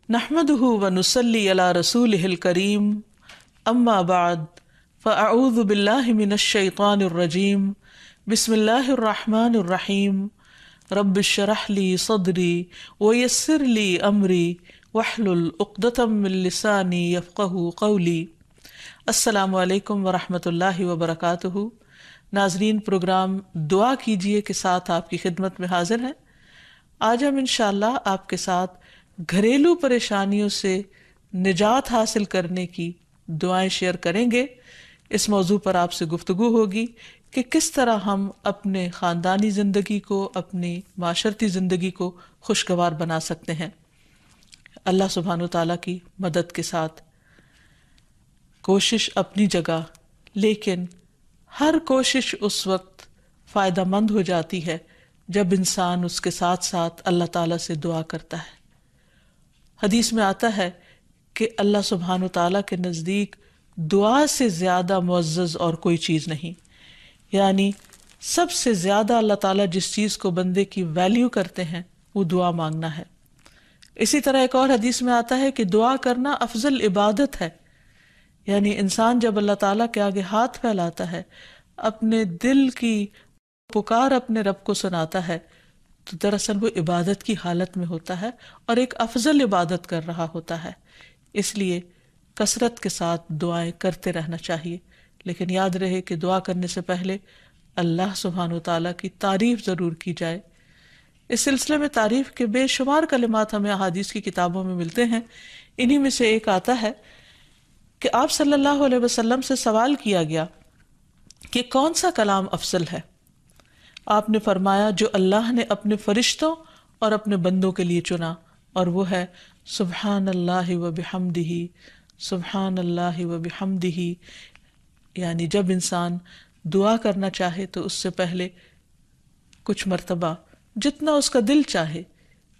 نحمده ونصلي على رسوله الكريم اما بعد فاعوذ بالله من الشيطان الرجيم بسم الله الرحمن الرحيم رب اشرح لي صدري ويسر لي امري واحلل عقدة من لساني يفقهوا قولي۔ السلام علیکم ورحمۃ اللہ وبرکاتہ۔ ناظرین، پروگرام دعا کیجئے کے ساتھ آپ کی خدمت میں حاضر ہیں۔ آج ہم انشاءاللہ آپ کے ساتھ گھریلو پریشانیوں سے نجات حاصل کرنے کی دعائیں شیئر کریں گے۔ اس موضوع پر آپ سے گفتگو ہوگی کہ کس طرح ہم اپنے خاندانی زندگی کو، اپنی معاشرتی زندگی کو خوشگوار بنا سکتے ہیں اللہ سبحانہ وتعالیٰ کی مدد کے ساتھ۔ کوشش اپنی جگہ، لیکن ہر کوشش اس وقت فائدہ مند ہو جاتی ہے جب انسان اس کے ساتھ ساتھ اللہ تعالیٰ سے دعا کرتا ہے۔ حدیث میں آتا ہے کہ اللہ سبحانہ وتعالیٰ کے نزدیک دعا سے زیادہ معزز اور کوئی چیز نہیں، یعنی سب سے زیادہ اللہ تعالیٰ جس چیز کو بندے کی ویلیو کرتے ہیں وہ دعا مانگنا ہے۔ اسی طرح ایک اور حدیث میں آتا ہے کہ دعا کرنا افضل عبادت ہے، یعنی انسان جب اللہ تعالیٰ کے آگے ہاتھ پھیلاتا ہے، اپنے دل کی پکار اپنے رب کو سناتا ہے، تو دراصل وہ عبادت کی حالت میں ہوتا ہے اور ایک افضل عبادت کر رہا ہوتا ہے۔ اس لیے کثرت کے ساتھ دعائیں کرتے رہنا چاہیے، لیکن یاد رہے کہ دعا کرنے سے پہلے اللہ سبحانہ وتعالیٰ کی تعریف ضرور کی جائے۔ اس سلسلے میں تعریف کے بے شمار کلمات ہمیں احادیث کی کتابوں میں ملتے ہیں۔ انہی میں سے ایک آتا ہے کہ آپ صلی اللہ علیہ وسلم سے سوال کیا گیا کہ کون سا کلام افضل ہے؟ آپ نے فرمایا جو اللہ نے اپنے فرشتوں اور اپنے بندوں کے لیے چنا، اور وہ ہے سبحان اللہ و بحمدہ، سبحان اللہ و بحمدہ۔ یعنی جب انسان دعا کرنا چاہے تو اس سے پہلے کچھ مرتبہ جتنا اس کا دل چاہے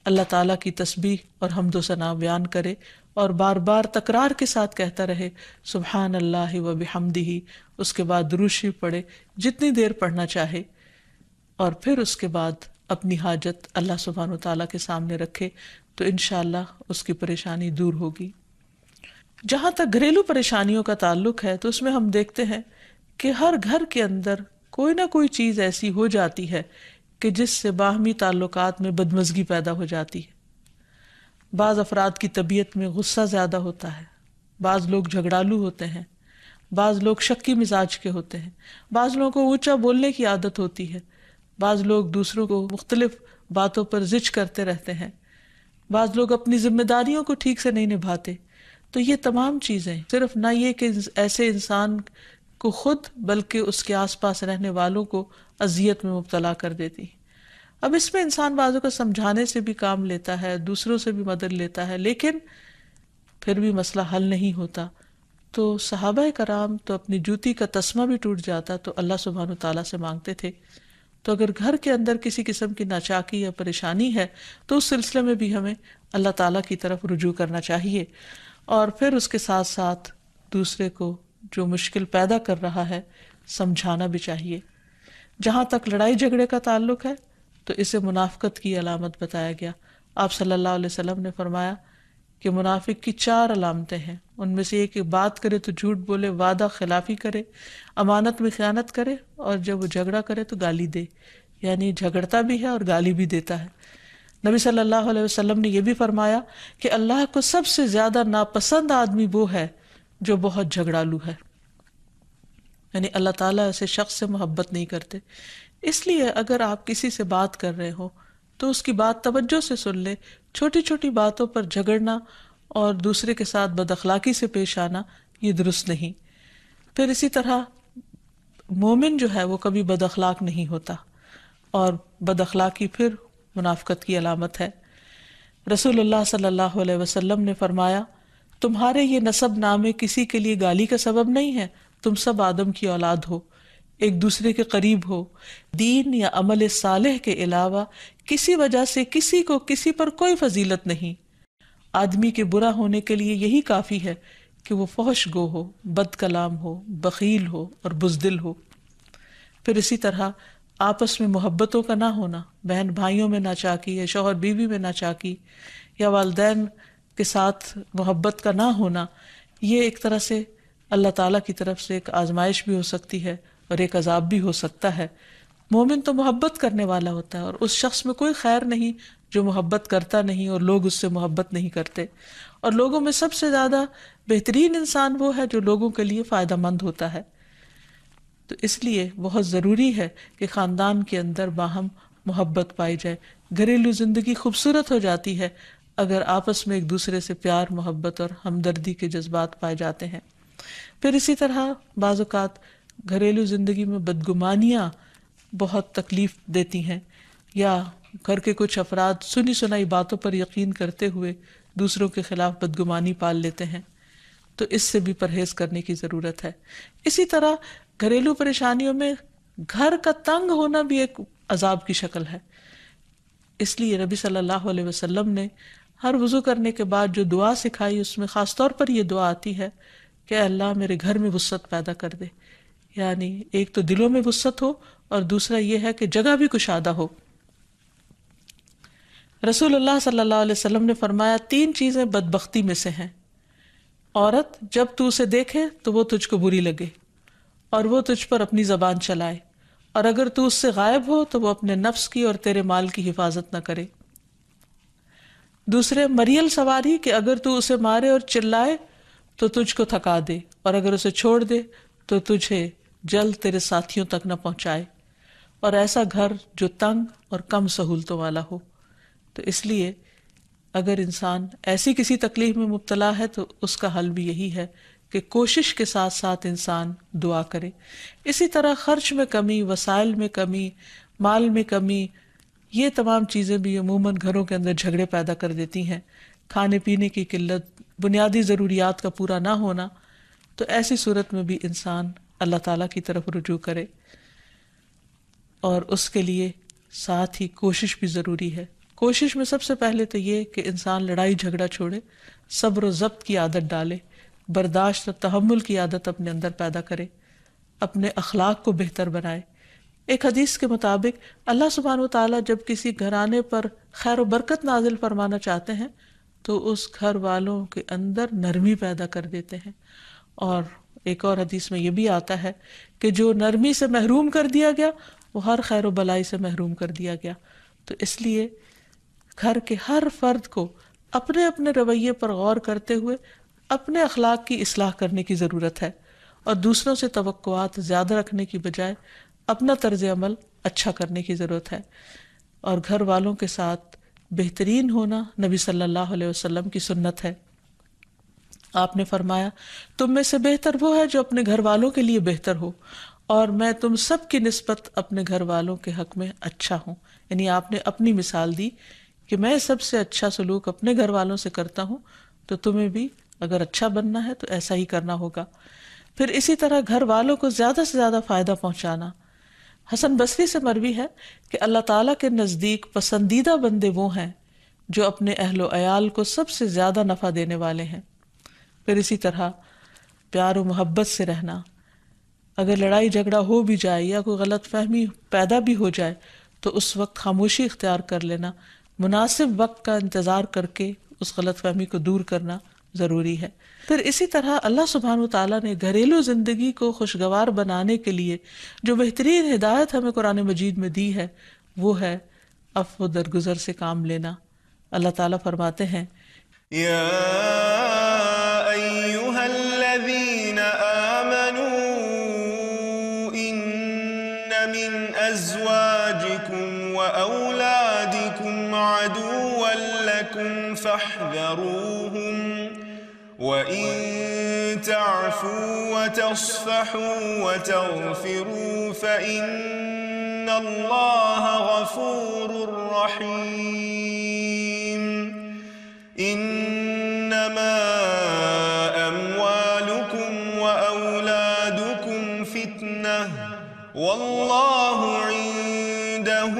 اللہ تعالیٰ کی تسبیح اور حمد و ثنا بیان کرے، اور بار بار تکرار کے ساتھ کہتا رہے سبحان اللہ و بحمدہ۔ اس کے بعد درود شریف پڑھے جتنی دیر پڑھنا چاہے، اور پھر اس کے بعد اپنی حاجت اللہ سبحانہ وتعالیٰ کے سامنے رکھے تو انشاءاللہ اس کی پریشانی دور ہوگی۔ جہاں تک گھریلو پریشانیوں کا تعلق ہے تو اس میں ہم دیکھتے ہیں کہ ہر گھر کے اندر کوئی نہ کوئی چیز ایسی ہو جاتی ہے کہ جس سے باہمی تعلقات میں بدمزگی پیدا ہو جاتی ہے۔ بعض افراد کی طبیعت میں غصہ زیادہ ہوتا ہے، بعض لوگ جھگڑالو ہوتے ہیں، بعض لوگ شکی مزاج کے ہوتے ہیں، بعض لوگوں کو اونچا بولنے کی عادت ہوتی ہے، بعض لوگ دوسروں کو مختلف باتوں پر زج کرتے رہتے ہیں، بعض لوگ اپنی ذمہ داریوں کو ٹھیک سے نہیں نبھاتے۔ تو یہ تمام چیزیں صرف نہ یہ کہ ایسے انسان کو خود بلکہ اس کے آس پاس رہنے والوں کو اذیت میں مبتلا کر دیتی۔ اب اس میں انسان بعضوں کو سمجھانے سے بھی کام لیتا ہے، دوسروں سے بھی مدد لیتا ہے، لیکن پھر بھی مسئلہ حل نہیں ہوتا۔ تو صحابہ کرام تو اپنی جوتی کا تسمہ بھی ٹوٹ جاتا تو اللہ سبحانہ وتعالیٰ سے مانگتے تھے۔ تو اگر گھر کے اندر کسی قسم کی ناچاکی یا پریشانی ہے تو اس سلسلے میں بھی ہمیں اللہ تعالیٰ کی طرف رجوع کرنا چاہیے، اور پھر اس کے ساتھ ساتھ دوسرے کو جو مشکل پیدا کر رہا ہے سمجھانا بھی چاہیے۔ جہاں تک لڑائی جھگڑے کا تعلق ہے تو اسے منافقت کی علامت بتایا گیا۔ آپ صلی اللہ علیہ وسلم نے فرمایا کہ منافق کی 4 علامتیں ہیں، ان میں سے ایک بات کرے تو جھوٹ بولے، وعدہ خلافی کرے، امانت میں خیانت کرے، اور جب وہ جھگڑا کرے تو گالی دے، یعنی جھگڑتا بھی ہے اور گالی بھی دیتا ہے۔ نبی صلی اللہ علیہ وسلم نے یہ بھی فرمایا کہ اللہ کو سب سے زیادہ ناپسند آدمی وہ ہے جو بہت جھگڑالو ہے، یعنی اللہ تعالیٰ ایسے شخص سے محبت نہیں کرتے۔ اس لیے اگر آپ کسی سے بات کر رہے ہو تو اس کی بات توجہ سے سن لے۔ چھوٹی چھوٹی باتوں پر جھگڑنا اور دوسرے کے ساتھ بد اخلاقی سے پیش آنا یہ درست نہیں۔ پھر اسی طرح مومن جو ہے وہ کبھی بد اخلاق نہیں ہوتا، اور بد اخلاقی پھر منافقت کی علامت ہے۔ رسول اللہ صلی اللہ علیہ وسلم نے فرمایا تمہارے یہ نسب نامے کسی کے لیے گالی کا سبب نہیں ہے، تم سب آدم کی اولاد ہو، ایک دوسرے کے قریب ہو، دین یا عمل صالح کے علاوہ کسی وجہ سے کسی کو کسی پر کوئی فضیلت نہیں۔ آدمی کے برا ہونے کے لیے یہی کافی ہے کہ وہ فحش گو ہو، بد کلام ہو، بخیل ہو اور بزدل ہو۔ پھر اسی طرح آپس میں محبتوں کا نہ ہونا، بہن بھائیوں میں ناچاکی یا شوہر بیوی میں ناچاکی، یا والدین کے ساتھ محبت کا نہ ہونا، یہ ایک طرح سے اللہ تعالیٰ کی طرف سے ایک آزمائش بھی ہو سکتی ہے اور ایک عذاب بھی ہو سکتا ہے۔ مومن تو محبت کرنے والا ہوتا ہے، اور اس شخص میں کوئی خیر نہیں جو محبت کرتا نہیں اور لوگ اس سے محبت نہیں کرتے، اور لوگوں میں سب سے زیادہ بہترین انسان وہ ہے جو لوگوں کے لیے فائدہ مند ہوتا ہے۔ تو اس لیے بہت ضروری ہے کہ خاندان کے اندر باہم محبت پائی جائے۔ گھریلو زندگی خوبصورت ہو جاتی ہے اگر آپس میں ایک دوسرے سے پیار، محبت اور ہمدردی کے جذبات پائے جاتے ہیں۔ پھر اسی طرح بعض اوقات گھریلو زندگی میں بدگمانیاں بہت تکلیف دیتی ہیں، یا گھر کے کچھ افراد سنی سنائی باتوں پر یقین کرتے ہوئے دوسروں کے خلاف بدگمانی پال لیتے ہیں، تو اس سے بھی پرہیز کرنے کی ضرورت ہے۔ اسی طرح گھریلو پریشانیوں میں گھر کا تنگ ہونا بھی ایک عذاب کی شکل ہے۔ اس لیے نبی صلی اللہ علیہ وسلم نے ہر وضو کرنے کے بعد جو دعا سکھائی، اس میں خاص طور پر یہ دعا آتی ہے کہ اے اللہ میرے گھر میں وسعت پیدا کر دے، یعنی ایک تو دلوں میں وسعت ہو، اور دوسرا یہ ہے کہ جگہ بھی کشادہ ہو۔ رسول اللہ صلی اللہ علیہ وسلم نے فرمایا 3 چیزیں بدبختی میں سے ہیں۔ عورت جب تو اسے دیکھے تو وہ تجھ کو بری لگے اور وہ تجھ پر اپنی زبان چلائے، اور اگر تو اس سے غائب ہو تو وہ اپنے نفس کی اور تیرے مال کی حفاظت نہ کرے۔ دوسرے، مریل سواری کہ اگر تو اسے مارے اور چلائے تو تجھ کو تھکا دے، اور اگر اسے چھوڑ دے تو تجھے جلد تیرے ساتھیوں تک نہ پہنچائے، اور ایسا گھر جو تنگ اور کم سہولتوں والا ہو۔ تو اس لیے اگر انسان ایسی کسی تکلیف میں مبتلا ہے تو اس کا حل بھی یہی ہے کہ کوشش کے ساتھ ساتھ انسان دعا کرے۔ اسی طرح خرچ میں کمی، وسائل میں کمی، مال میں کمی، یہ تمام چیزیں بھی عموماً گھروں کے اندر جھگڑے پیدا کر دیتی ہیں۔ کھانے پینے کی قلت، بنیادی ضروریات کا پورا نہ ہونا، تو ایسی صورت میں بھی انسان اللہ تعالیٰ کی طرف رجوع کرے، اور اس کے لیے ساتھ ہی کوشش بھی ضروری ہے۔ کوشش میں سب سے پہلے تو یہ کہ انسان لڑائی جھگڑا چھوڑے، صبر و ضبط کی عادت ڈالے، برداشت و تحمل کی عادت اپنے اندر پیدا کرے، اپنے اخلاق کو بہتر بنائے۔ ایک حدیث کے مطابق اللہ سبحانہ وتعالیٰ جب کسی گھرانے پر خیر و برکت نازل فرمانا چاہتے ہیں تو اس گھر والوں کے اندر نرمی پیدا کر دیتے ہیں، اور ایک اور حدیث میں یہ بھی آتا ہے کہ جو نرمی سے محروم کر دیا گیا وہ ہر خیر و بلائی سے محروم کر دیا گیا۔ تو اس لیے گھر کے ہر فرد کو اپنے اپنے رویے پر غور کرتے ہوئے اپنے اخلاق کی اصلاح کرنے کی ضرورت ہے، اور دوسروں سے توقعات زیادہ رکھنے کی بجائے اپنا طرز عمل اچھا کرنے کی ضرورت ہے۔ اور گھر والوں کے ساتھ بہترین ہونا نبی صلی اللہ علیہ وسلم کی سنت ہے۔ آپ نے فرمایا تم میں سے بہتر وہ ہے جو اپنے گھر والوں کے لیے بہتر ہو، اور میں تم سب کی نسبت اپنے گھر والوں کے حق میں اچھا ہوں۔ یعنی آپ نے اپنی مثال دی کہ میں سب سے اچھا سلوک اپنے گھر والوں سے کرتا ہوں، تو تمہیں بھی اگر اچھا بننا ہے تو ایسا ہی کرنا ہوگا۔ پھر اسی طرح گھر والوں کو زیادہ سے زیادہ فائدہ پہنچانا۔ حسن بصری سے مروی ہے کہ اللہ تعالیٰ کے نزدیک پسندیدہ بندے وہ ہیں جو اپنے اہل و عیال کو سب سے زیادہ نفع دینے والے ہیں۔ پھر اسی طرح پیار و محبت سے رہنا۔ اگر لڑائی جھگڑا ہو بھی جائے یا کوئی غلط فہمی پیدا بھی ہو جائے تو اس وقت خاموشی اختیار کر لینا، مناسب وقت کا انتظار کر کے اس غلط فہمی کو دور کرنا ضروری ہے۔ پھر اسی طرح اللہ سبحانہ وتعالیٰ نے گھریلو زندگی کو خوشگوار بنانے کے لیے جو بہترین ہدایت ہمیں قرآن مجید میں دی ہے وہ ہے عفو و درگزر سے کام لینا۔ اللہ تعالیٰ فرماتے ہیں یا ایہا الذین آمنوا ان من ازواجکم و اولادکم عدوا لکم فاحذروہم وَإِن تَعْفُوا وَتَصْفَحُوا وَتَغْفِرُوا فَإِنَّ اللَّهَ غَفُورٌ رَّحِيمٌ إِنَّمَا أَمْوَالُكُمْ وَأَوْلَادُكُمْ فِتْنَةٌ وَاللَّهُ عِندَهُ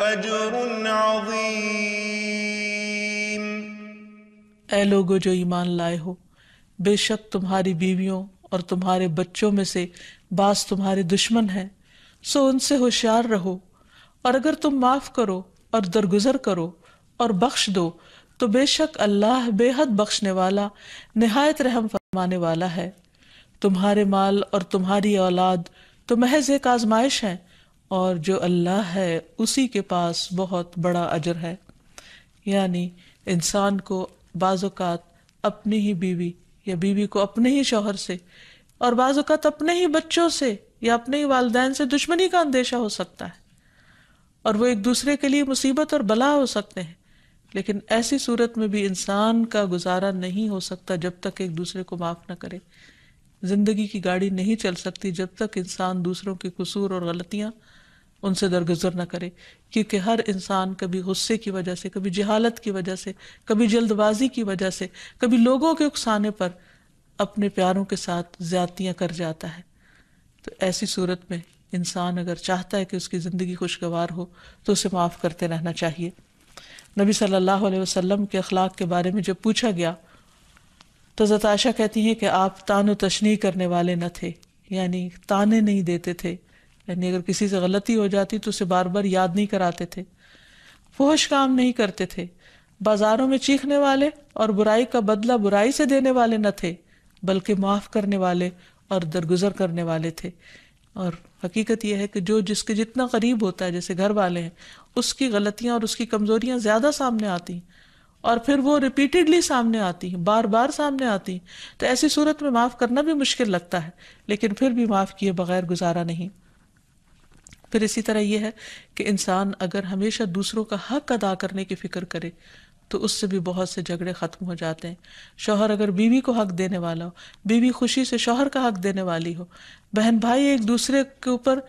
أَجْرٌ عَظِيمٌ۔ اے لوگو جو ایمان لائے ہو، بے شک تمہاری بیویوں اور تمہارے بچوں میں سے بعض تمہارے دشمن ہیں، سو ان سے ہوشیار رہو، اور اگر تم معاف کرو اور درگزر کرو اور بخش دو تو بے شک اللہ بے حد بخشنے والا نہایت رحم فرمانے والا ہے۔ تمہارے مال اور تمہاری اولاد تو محض ایک آزمائش ہے، اور جو اللہ ہے اسی کے پاس بہت بڑا اجر ہے۔ یعنی انسان کو بعض اوقات اپنی ہی بیوی یا بیوی کو اپنے ہی شوہر سے، اور بعض اوقات اپنے ہی بچوں سے یا اپنے ہی والدین سے دشمنی کا اندیشہ ہو سکتا ہے، اور وہ ایک دوسرے کے لیے مصیبت اور بلا ہو سکتے ہیں، لیکن ایسی صورت میں بھی انسان کا گزارا نہیں ہو سکتا جب تک ایک دوسرے کو معاف نہ کرے۔ زندگی کی گاڑی نہیں چل سکتی جب تک انسان دوسروں کے قصور اور غلطیاں ان سے درگزر نہ کرے، کیونکہ ہر انسان کبھی غصے کی وجہ سے، کبھی جہالت کی وجہ سے، کبھی جلد بازی کی وجہ سے، کبھی لوگوں کے اکسانے پر اپنے پیاروں کے ساتھ زیادتیاں کر جاتا ہے۔ تو ایسی صورت میں انسان اگر چاہتا ہے کہ اس کی زندگی خوشگوار ہو تو اسے معاف کرتے رہنا چاہیے۔ نبی صلی اللہ علیہ وسلم کے اخلاق کے بارے میں جب پوچھا گیا تو حضرت عائشہ کہتی ہیں کہ آپ طعن و تشنیع کرنے والے نہ تھے، یعنی طعنے نہیں دیتے تھے، یعنی اگر کسی سے غلطی ہو جاتی تو اسے بار بار یاد نہیں کراتے تھے، فحش کام نہیں کرتے تھے، بازاروں میں چیخنے والے اور برائی کا بدلہ برائی سے دینے والے نہ تھے، بلکہ معاف کرنے والے اور درگزر کرنے والے تھے۔ اور حقیقت یہ ہے کہ جو جس کے جتنا قریب ہوتا ہے، جیسے گھر والے ہیں، اس کی غلطیاں اور اس کی کمزوریاں زیادہ سامنے آتی ہیں، اور پھر وہ ریپیٹڈلی سامنے آتی ہیں، بار بار سامنے آتی ہیں، تو ایسی صورت میں معاف کرنا بھی مشکل لگتا ہے، لیکن پھر بھی معاف کیے بغیر گزارا نہیں۔ پھر اسی طرح یہ ہے کہ انسان اگر ہمیشہ دوسروں کا حق ادا کرنے کی فکر کرے تو اس سے بھی بہت سے جھگڑے ختم ہو جاتے ہیں۔ شوہر اگر بیوی کو حق دینے والا ہو، بیوی خوشی سے شوہر کا حق دینے والی ہو، بہن بھائی ایک دوسرے کے اوپر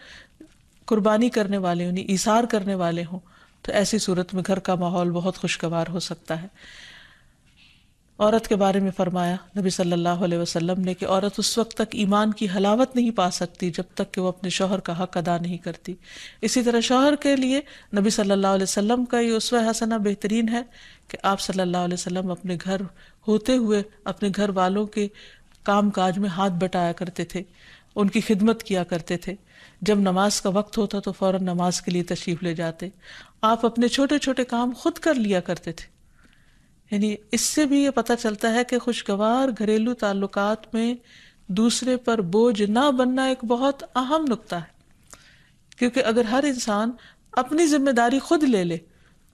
قربانی کرنے والے ہوں، ایثار کرنے والے ہوں، تو ایسی صورت میں گھر کا ماحول بہت خوشگوار ہو سکتا ہے۔ عورت کے بارے میں فرمایا نبی صلی اللہ علیہ وسلم نے کہ عورت اس وقت تک ایمان کی حلاوت نہیں پا سکتی جب تک کہ وہ اپنے شوہر کا حق ادا نہیں کرتی۔ اسی طرح شوہر کے لیے نبی صلی اللہ علیہ وسلم کا یہ اسوہ حسنہ بہترین ہے کہ آپ صلی اللہ علیہ وسلم اپنے گھر ہوتے ہوئے اپنے گھر والوں کے کام کاج میں ہاتھ بٹایا کرتے تھے، ان کی خدمت کیا کرتے تھے۔ جب نماز کا وقت ہوتا تو فوراً نماز کے لیے تشریف لے جاتے۔ آپ اپنے چھوٹے چھوٹے کام خود کر لیا کرتے تھے۔ یعنی اس سے بھی یہ پتہ چلتا ہے کہ خوشگوار گھریلو تعلقات میں دوسرے پر بوجھ نہ بننا ایک بہت اہم نقطہ ہے، کیونکہ اگر ہر انسان اپنی ذمہ داری خود لے لے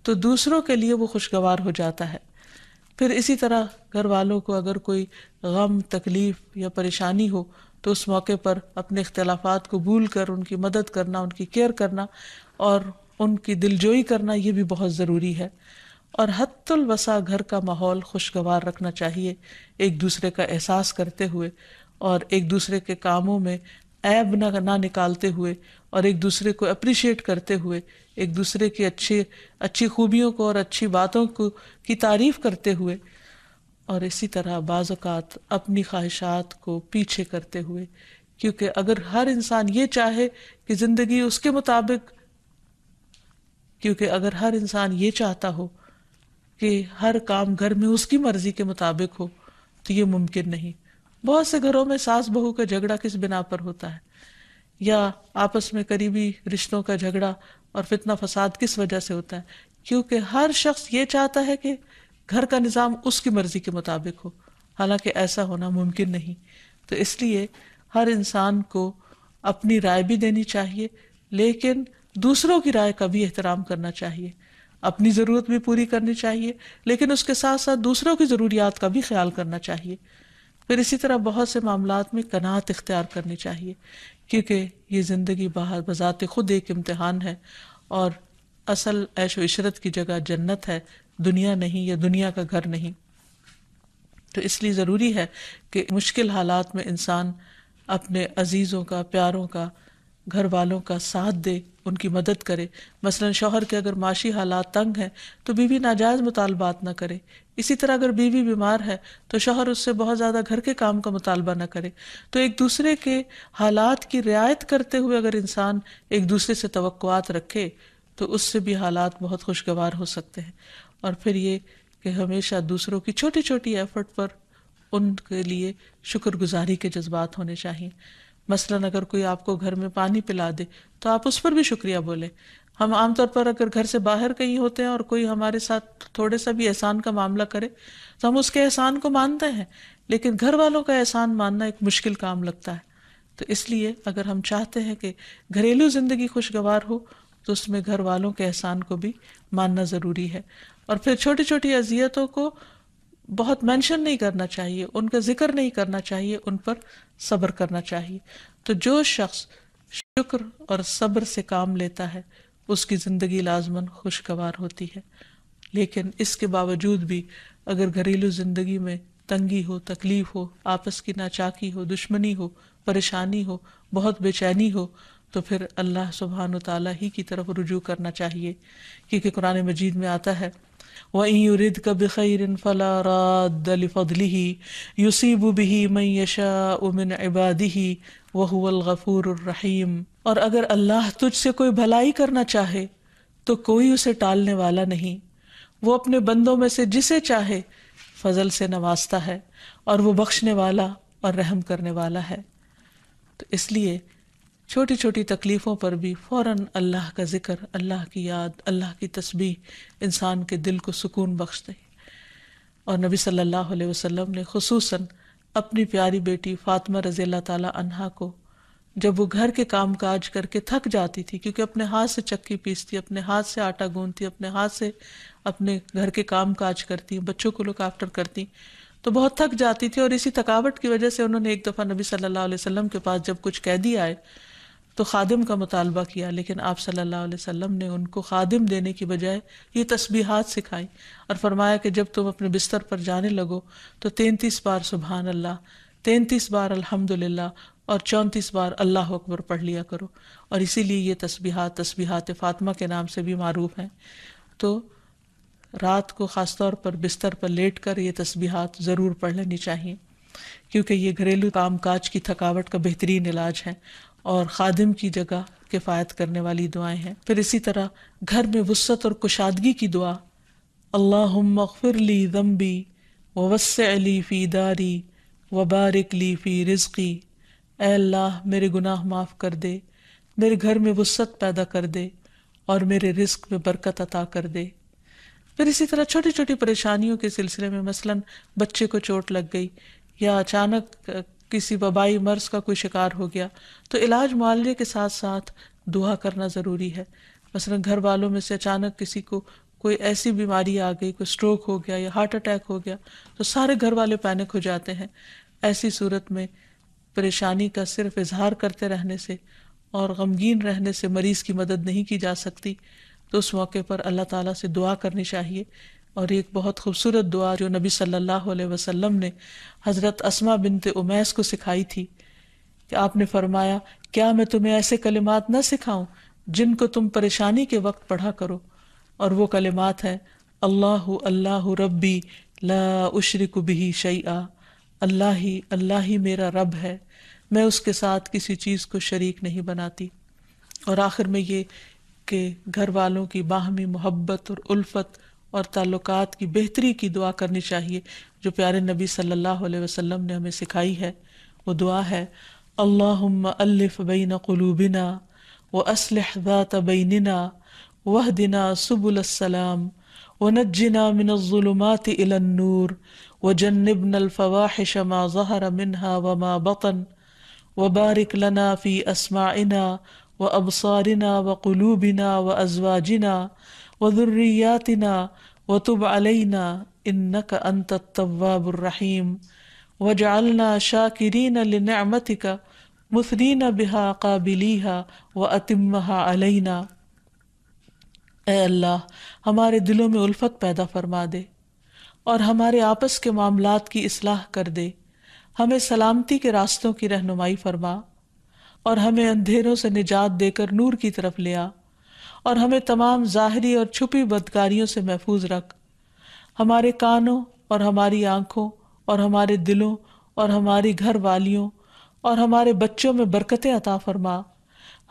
تو دوسروں کے لیے وہ خوشگوار ہو جاتا ہے۔ پھر اسی طرح گھر والوں کو اگر کوئی غم، تکلیف یا پریشانی ہو تو اس موقع پر اپنے اختلافات کو بھول کر ان کی مدد کرنا، ان کی کیئر کرنا اور ان کی دلجوئی کرنا، یہ بھی بہت ضروری ہے۔ اور حد الوسع گھر کا ماحول خوشگوار رکھنا چاہیے، ایک دوسرے کا احساس کرتے ہوئے اور ایک دوسرے کے کاموں میں عیب نہ نکالتے ہوئے اور ایک دوسرے کو اپریشیٹ کرتے ہوئے، ایک دوسرے کی اچھی خوبیوں کو اور اچھی باتوں کی تعریف کرتے ہوئے، اور اسی طرح بعض اوقات اپنی خواہشات کو پیچھے کرتے ہوئے، کیونکہ اگر ہر انسان یہ چاہے کہ زندگی اس کے مطابق، کیونکہ اگر ہر انسان یہ چاہتا ہو کہ ہر کام گھر میں اس کی مرضی کے مطابق ہو تو یہ ممکن نہیں۔ بہت سے گھروں میں ساس بہو کا جھگڑا کس بنا پر ہوتا ہے، یا آپس میں قریبی رشتوں کا جھگڑا اور فتنہ فساد کس وجہ سے ہوتا ہے؟ کیونکہ ہر شخص یہ چاہتا ہے کہ گھر کا نظام اس کی مرضی کے مطابق ہو، حالانکہ ایسا ہونا ممکن نہیں۔ تو اس لیے ہر انسان کو اپنی رائے بھی دینی چاہیے، لیکن دوسروں کی رائے کا بھی احترام کرنا چاہیے، اپنی ضرورت بھی پوری کرنی چاہیے، لیکن اس کے ساتھ ساتھ دوسروں کی ضروریات کا بھی خیال کرنا چاہیے۔ پھر اسی طرح بہت سے معاملات میں قناعت اختیار کرنی چاہیے، کیونکہ یہ زندگی بذات خود ایک امتحان ہے، اور اصل عیش و عشرت کی جگہ جنت ہے، دنیا نہیں، یا دنیا کا گھر نہیں۔ تو اس لیے ضروری ہے کہ مشکل حالات میں انسان اپنے عزیزوں کا، پیاروں کا، گھر والوں کا ساتھ دے، ان کی مدد کرے۔ مثلا شوہر کے اگر معاشی حالات تنگ ہیں تو بیوی ناجائز مطالبات نہ کرے، اسی طرح اگر بیوی بیمار ہے تو شوہر اس سے بہت زیادہ گھر کے کام کا مطالبہ نہ کرے۔ تو ایک دوسرے کے حالات کی رعایت کرتے ہوئے اگر انسان ایک دوسرے سے توقعات رکھے تو اس سے بھی حالات بہت خوشگوار ہو سکتے ہیں۔ اور پھر یہ کہ ہمیشہ دوسروں کی چھوٹی چھوٹی ایفرٹ پر ان کے لیے شکر گزاری کے جذبات ہونے چاہیے۔ مثلاً اگر کوئی آپ کو گھر میں پانی پلا دے تو آپ اس پر بھی شکریہ بولیں، ہم عام طور پر اگر گھر سے باہر کہیں ہوتے ہیں اور کوئی ہمارے ساتھ تھوڑے سا بھی احسان کا معاملہ کرے تو ہم اس کے احسان کو مانتے ہیں، لیکن گھر والوں کا احسان ماننا ایک مشکل کام لگتا ہے. تو اس لیے اگر ہم چاہتے ہیں کہ گھریلو زندگی خوشگوار ہو تو اس میں گھر والوں کے احسان کو بھی ماننا ضروری ہے. اور پھر چھوٹی چھوٹی اذیتوں کو بہت مینشن نہیں کرنا چاہیے، ان کا ذکر نہیں کرنا چاہیے، ان پر صبر کرنا چاہیے. تو جو شخص شکر اور صبر سے کام لیتا ہے اس کی زندگی لازماً خوشگوار ہوتی ہے. لیکن اس کے باوجود بھی اگر گھریلو زندگی میں تنگی ہو، تکلیف ہو، آپس کی ناچاکی ہو، دشمنی ہو، پریشانی ہو، بہت بے چینی ہو، تو پھر اللہ سبحانہ وتعالیٰ ہی کی طرف رجوع کرنا چاہیے. کیونکہ قرآن مجید میں آتا ہے وَإِن يُرِدْكَ بِخَيْرٍ فَلَا رَادَّ لِفَضْلِهِ يُصِيبُ بِهِ مَن يَشَاءُ مِنْ عِبَادِهِ وَهُوَ الْغَفُورُ الرَّحِيمُ. اور اگر اللہ تجھ سے کوئی بھلائی کرنا چاہے تو کوئی اسے ٹالنے والا نہیں، وہ اپنے بندوں میں سے جسے چاہے فضل سے نوازتا ہے اور وہ بخشنے والا اور رحم کرنے والا ہے. تو اس لیے چھوٹی چھوٹی تکلیفوں پر بھی فوراً اللہ کا ذکر، اللہ کی یاد، اللہ کی تسبیح انسان کے دل کو سکون بخش دے. اور نبی صلی اللہ علیہ وسلم نے خصوصاً اپنی پیاری بیٹی فاطمہ رضی اللہ تعالی عنہا کو جب وہ گھر کے کام کاج کر کے تھک جاتی تھی، کیونکہ اپنے ہاتھ سے چکی پیستی، اپنے ہاتھ سے آٹا گوندتی، اپنے ہاتھ سے اپنے گھر کے کام کاج کرتی، بچوں کو لک آفٹر کرتی، تو بہت تھک جاتی تھی. اور اسی تھکاوٹ کی وجہ سے انہوں نے ایک دفعہ نبی صلی اللہ علیہ وسلم کے پاس جب کچھ قیدی آئے تو خادم کا مطالبہ کیا، لیکن آپ صلی اللہ علیہ وسلم نے ان کو خادم دینے کی بجائے یہ تسبیحات سکھائی اور فرمایا کہ جب تم اپنے بستر پر جانے لگو تو 33 بار سبحان اللہ، 33 بار الحمدللہ اور 34 بار اللہ اکبر پڑھ لیا کرو. اور اسی لیے یہ تسبیحات فاطمہ کے نام سے بھی معروف ہیں. تو رات کو خاص طور پر بستر پر لیٹ کر یہ تسبیحات ضرور پڑھ لینی چاہیے، کیونکہ یہ گھریلو کام کاج کی تھکاوٹ کا بہترین علاج ہے اور خادم کی جگہ کفایت کرنے والی دعائیں ہیں. پھر اسی طرح گھر میں وسعت اور کشادگی کی دعا، اللہم اغفر لی ذنبی ووسع لی فی داری وبارک لی فی رزقی. اے اللہ میرے گناہ معاف کر دے، میرے گھر میں وسعت پیدا کر دے اور میرے رزق میں برکت عطا کر دے. پھر اسی طرح چھوٹی چھوٹی پریشانیوں کے سلسلے میں مثلاً بچے کو چوٹ لگ گئی یا اچانک کسی وبائی مرض کا کوئی شکار ہو گیا تو علاج معالجے کے ساتھ ساتھ دعا کرنا ضروری ہے. مثلاً گھر والوں میں سے اچانک کسی کو کوئی ایسی بیماری آ گئی، کوئی سٹروک ہو گیا یا ہارٹ اٹیک ہو گیا تو سارے گھر والے پینک ہو جاتے ہیں. ایسی صورت میں پریشانی کا صرف اظہار کرتے رہنے سے اور غمگین رہنے سے مریض کی مدد نہیں کی جا سکتی. تو اس موقع پر اللہ تعالیٰ سے دعا کرنی چاہیے. اور ایک بہت خوبصورت دعا جو نبی صلی اللہ علیہ وسلم نے حضرت اسماء بنت امیس کو سکھائی تھی کہ آپ نے فرمایا کیا میں تمہیں ایسے کلمات نہ سکھاؤں جن کو تم پریشانی کے وقت پڑھا کرو. اور وہ کلمات ہیں اللہ اللہ ربی لا اشرک بہ شیئا، اللہ ہی میرا رب ہے، میں اس کے ساتھ کسی چیز کو شریک نہیں بناتی. اور آخر میں یہ کہ گھر والوں کی باہمی محبت اور الفت اور تعلقات کی بہتری کی دعا کرنی چاہیے جو پیارے نبی صلی اللہ علیہ وسلم نے ہمیں سکھائی ہے. وہ دعا ہے اللہم الف بین قلوبنا واصلح ذات بیننا واہدنا سبل السلام ونجنا من الظلمات الى النور وجنبنا الفواحش ما ظہر منها وما بطن وبارک لنا فی اسماعنا وابصارنا وقلوبنا وازواجنا وذریاتنا وتب علینا انک انت التواب الرحیم وجعلنا شاکرین لنعمتک مثنین بہا قابلیہا واتمہا علینا. اے اللہ ہمارے دلوں میں الفت پیدا فرما دے اور ہمارے آپس کے معاملات کی اصلاح کر دے. ہمیں سلامتی کے راستوں کی رہنمائی فرما اور ہمیں اندھیروں سے نجات دے کر نور کی طرف لے آ اور ہمیں تمام ظاہری اور چھپی بدکاریوں سے محفوظ رکھ. ہمارے کانوں اور ہماری آنکھوں اور ہمارے دلوں اور ہماری گھر والیوں اور ہمارے بچوں میں برکتیں عطا فرما.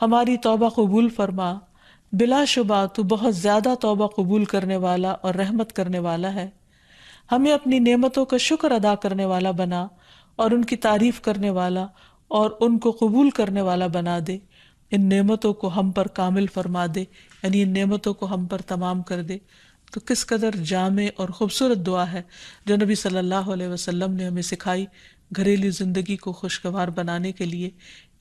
ہماری توبہ قبول فرما، بلا شبہ تو بہت زیادہ توبہ قبول کرنے والا اور رحمت کرنے والا ہے. ہمیں اپنی نعمتوں کا شکر ادا کرنے والا بنا اور ان کی تعریف کرنے والا اور ان کو قبول کرنے والا بنا دے. ان نعمتوں کو ہم پر کامل فرما دے، یعنی ان نعمتوں کو ہم پر تمام کر دے. تو کس قدر جامع اور خوبصورت دعا ہے جو نبی صلی اللہ علیہ وسلم نے ہمیں سکھائی. گھریلو زندگی کو خوشگوار بنانے کے لیے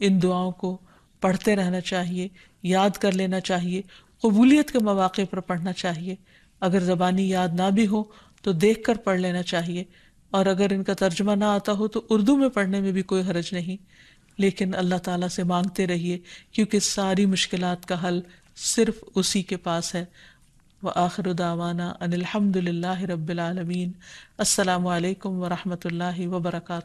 ان دعاؤں کو پڑھتے رہنا چاہیے، یاد کر لینا چاہیے، قبولیت کے مواقع پر پڑھنا چاہیے. اگر زبانی یاد نہ بھی ہو تو دیکھ کر پڑھ لینا چاہیے، اور اگر ان کا ترجمہ نہ آتا ہو تو اردو میں پڑھنے میں بھی کوئی حرج نہیں. لیکن اللہ تعالیٰ سے مانگتے رہیے، کیونکہ ساری مشکلات کا حل صرف اسی کے پاس ہے. وآخر دعوانا ان الحمد للہ رب العالمین. السلام علیکم ورحمۃ اللہ وبرکاتہ.